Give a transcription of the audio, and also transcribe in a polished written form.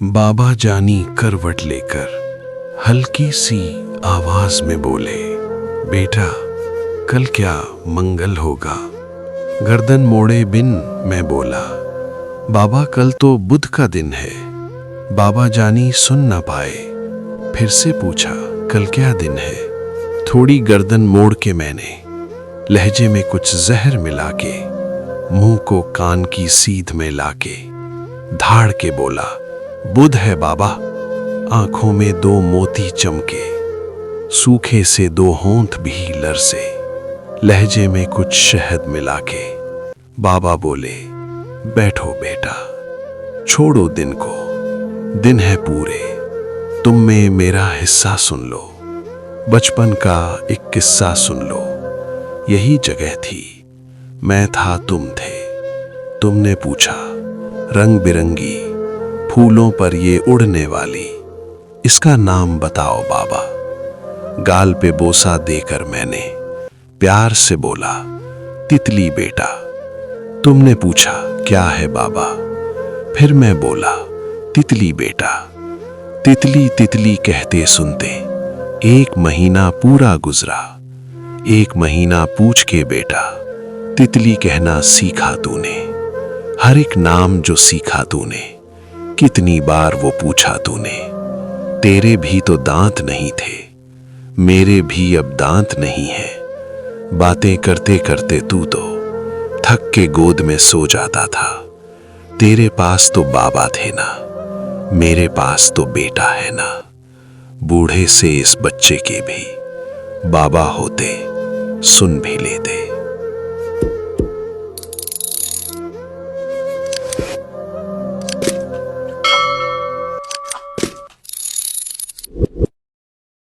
बाबा जानी करवट लेकर हल्की सी आवाज में बोले, बेटा कल क्या मंगल होगा। गर्दन मोड़े बिन मैं बोला, बाबा कल तो बुध का दिन है। बाबा जानी सुन न पाए, फिर से पूछा, कल क्या दिन है। थोड़ी गर्दन मोड़ के मैंने लहजे में कुछ जहर मिला के मुंह को कान की सीध में लाके धाड़ के बोला, बुध है बाबा। आंखों में दो मोती चमके, सूखे से दो होंठ भी लरसे। लहजे में कुछ शहद मिला के बाबा बोले, बैठो बेटा, छोड़ो दिन को, दिन है पूरे, तुम में मेरा हिस्सा सुन लो। बचपन का एक किस्सा सुन लो। यही जगह थी, मैं था तुम थे। तुमने पूछा, रंग बिरंगी फूलों पर ये उड़ने वाली, इसका नाम बताओ बाबा। गाल पे बोसा देकर मैंने प्यार से बोला, तितली बेटा। तुमने पूछा, क्या है बाबा। फिर मैं बोला, तितली बेटा। तितली तितली कहते सुनते एक महीना पूरा गुजरा। एक महीना पूछ के बेटा, तितली कहना सीखा तूने। हर एक नाम जो सीखा तूने, कितनी बार वो पूछा तूने। तेरे भी तो दांत नहीं थे, मेरे भी अब दांत नहीं है। बातें करते करते तू तो थक के गोद में सो जाता था। तेरे पास तो बाबा थे ना, मेरे पास तो बेटा है ना। बूढ़े से इस बच्चे के भी बाबा होते, सुन भी लेते।